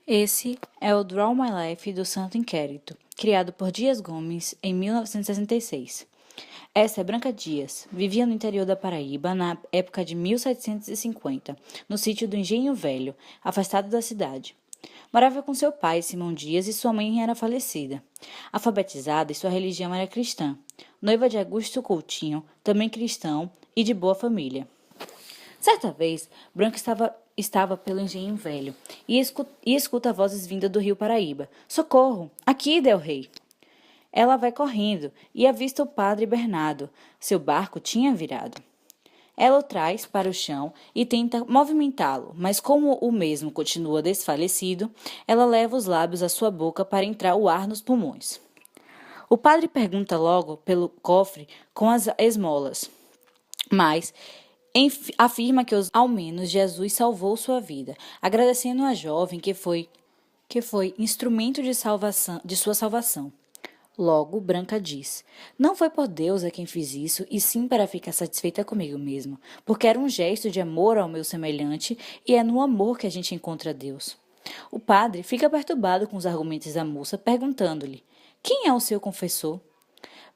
Esse é o Draw My Life do Santo Inquérito, criado por Dias Gomes em 1966. Essa é Branca Dias, vivia no interior da Paraíba na época de 1750, no sítio do Engenho Velho, afastado da cidade. Morava com seu pai, Simão Dias, e sua mãe era falecida. Alfabetizada e sua religião era cristã. Noiva de Augusto Coutinho, também cristão e de boa família. Certa vez, Branca estava pelo engenho velho e escuta vozes vindas do rio Paraíba. Socorro! Aqui, Del Rey! Ela vai correndo e avista o padre Bernardo. Seu barco tinha virado. Ela o traz para o chão e tenta movimentá-lo, mas como o mesmo continua desfalecido, ela leva os lábios à sua boca para entrar o ar nos pulmões. O padre pergunta logo pelo cofre com as esmolas, mas afirma que ao menos Jesus salvou sua vida, agradecendo a jovem que foi instrumento de sua salvação. Logo, Branca diz: Não foi por Deus a quem fiz isso, e sim para ficar satisfeita comigo mesmo, porque era um gesto de amor ao meu semelhante, e é no amor que a gente encontra Deus. O padre fica perturbado com os argumentos da moça, perguntando-lhe: Quem é o seu confessor?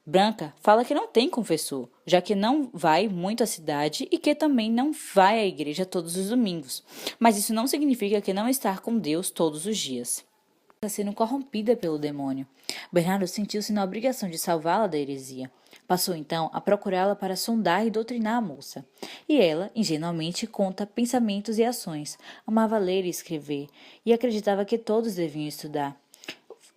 Branca fala que não tem confessor, já que não vai muito à cidade e que também não vai à igreja todos os domingos. Mas isso não significa que não está com Deus todos os dias. Está sendo corrompida pelo demônio. Bernardo sentiu-se na obrigação de salvá-la da heresia. Passou então a procurá-la para sondar e doutrinar a moça. E ela, ingenuamente, conta pensamentos e ações. Amava ler e escrever, e acreditava que todos deviam estudar.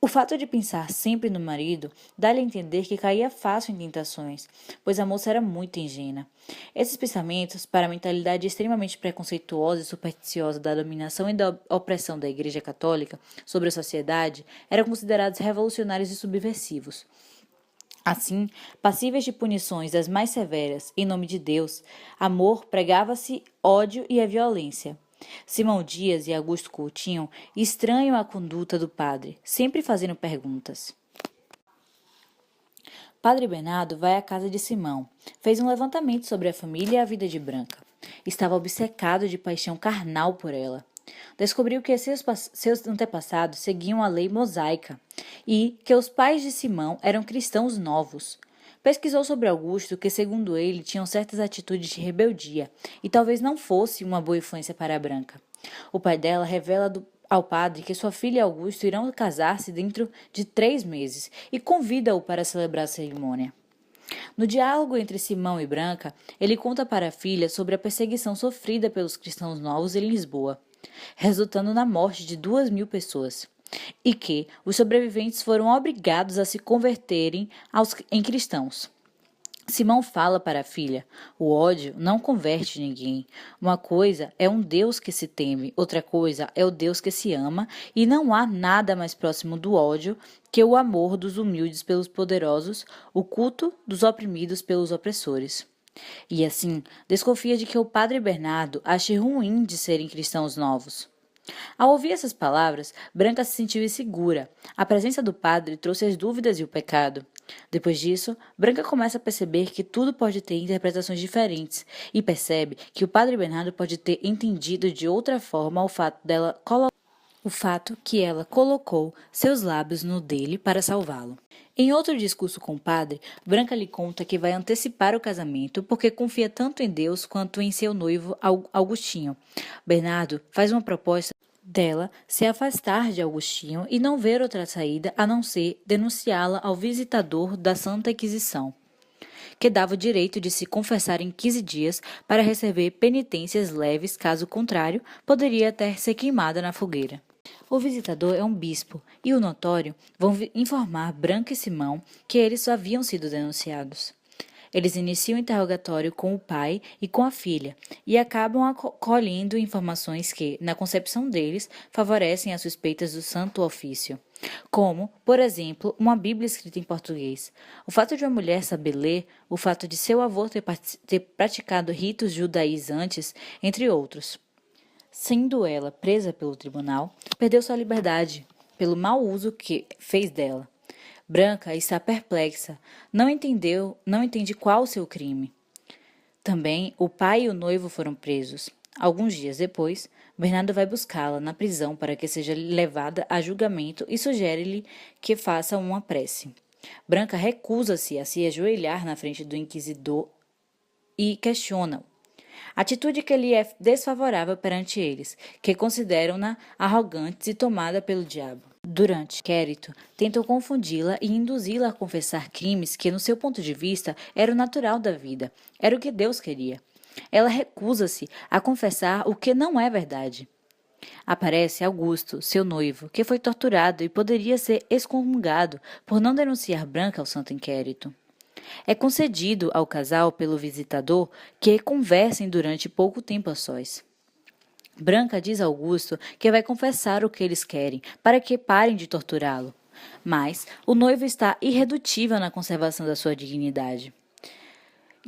O fato de pensar sempre no marido dá-lhe a entender que caía fácil em tentações, pois a moça era muito ingênua. Esses pensamentos, para a mentalidade extremamente preconceituosa e supersticiosa da dominação e da opressão da Igreja Católica sobre a sociedade, eram considerados revolucionários e subversivos. Assim, passíveis de punições das mais severas, em nome de Deus, amor pregava-se ódio e a violência. Simão Dias e Augusto Coutinho estranham a conduta do padre, sempre fazendo perguntas. Padre Bernardo vai à casa de Simão. Fez um levantamento sobre a família e a vida de Branca. Estava obcecado de paixão carnal por ela. Descobriu que seus antepassados seguiam a lei mosaica e que os pais de Simão eram cristãos novos. Pesquisou sobre Augusto, que, segundo ele, tinham certas atitudes de rebeldia e talvez não fosse uma boa influência para a Branca. O pai dela revela ao padre que sua filha e Augusto irão casar-se dentro de 3 meses e convida-o para celebrar a cerimônia. No diálogo entre Simão e Branca, ele conta para a filha sobre a perseguição sofrida pelos cristãos novos em Lisboa, resultando na morte de 2.000 pessoas, e que os sobreviventes foram obrigados a se converterem em cristãos. Simão fala para a filha: o ódio não converte ninguém. Uma coisa é um Deus que se teme, outra coisa é o Deus que se ama, e não há nada mais próximo do ódio que o amor dos humildes pelos poderosos, o culto dos oprimidos pelos opressores. E assim, desconfia de que o padre Bernardo ache ruim de serem cristãos novos. Ao ouvir essas palavras, Branca se sentiu insegura. A presença do padre trouxe as dúvidas e o pecado. Depois disso, Branca começa a perceber que tudo pode ter interpretações diferentes e percebe que o padre Bernardo pode ter entendido de outra forma o fato que ela colocou seus lábios no dele para salvá-lo. Em outro discurso com o padre, Branca lhe conta que vai antecipar o casamento porque confia tanto em Deus quanto em seu noivo Augustinho. Bernardo faz uma proposta dela se afastar de Augustinho e não ver outra saída a não ser denunciá-la ao visitador da Santa Inquisição, que dava o direito de se confessar em 15 dias para receber penitências leves, caso contrário, poderia até ser queimada na fogueira. O visitador é um bispo e o notório vão informar Branca e Simão que eles haviam sido denunciados. Eles iniciam o interrogatório com o pai e com a filha e acabam colhendo informações que, na concepção deles, favorecem as suspeitas do Santo Ofício. Como, por exemplo, uma Bíblia escrita em português. O fato de uma mulher saber ler, o fato de seu avô ter praticado ritos judaizantes, entre outros. Sendo ela presa pelo tribunal, perdeu sua liberdade pelo mau uso que fez dela. Branca está perplexa, não entende qual o seu crime. Também o pai e o noivo foram presos. Alguns dias depois, Bernardo vai buscá-la na prisão para que seja levada a julgamento e sugere-lhe que faça uma prece. Branca recusa-se a se ajoelhar na frente do inquisidor e questiona-o. Atitude que lhe é desfavorável perante eles, que consideram-na arrogante e tomada pelo diabo. Durante o inquérito, tentam confundi-la e induzi-la a confessar crimes que, no seu ponto de vista, era o natural da vida, era o que Deus queria. Ela recusa-se a confessar o que não é verdade. Aparece Augusto, seu noivo, que foi torturado e poderia ser excomungado por não denunciar Branca ao santo inquérito. É concedido ao casal pelo visitador que conversem durante pouco tempo a sós. Branca diz a Augusto que vai confessar o que eles querem, para que parem de torturá-lo. Mas o noivo está irredutível na conservação da sua dignidade,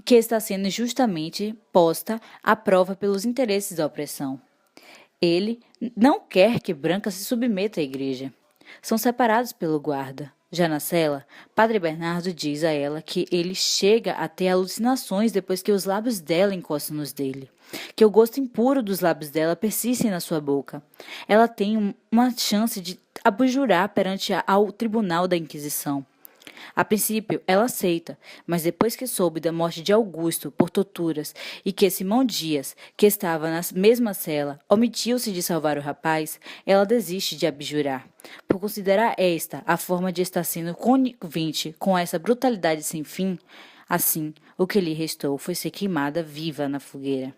que está sendo injustamente posta à prova pelos interesses da opressão. Ele não quer que Branca se submeta à igreja. São separados pelo guarda. Já na cela, Padre Bernardo diz a ela que ele chega a ter alucinações depois que os lábios dela encostam nos dele, que o gosto impuro dos lábios dela persistem na sua boca. Ela tem uma chance de abjurar perante ao tribunal da Inquisição. A princípio, ela aceita, mas depois que soube da morte de Augusto por torturas e que Simão Dias, que estava na mesma cela, omitiu-se de salvar o rapaz, ela desiste de abjurar, por considerar esta a forma de estar sendo conivente com essa brutalidade sem fim. Assim, o que lhe restou foi ser queimada viva na fogueira.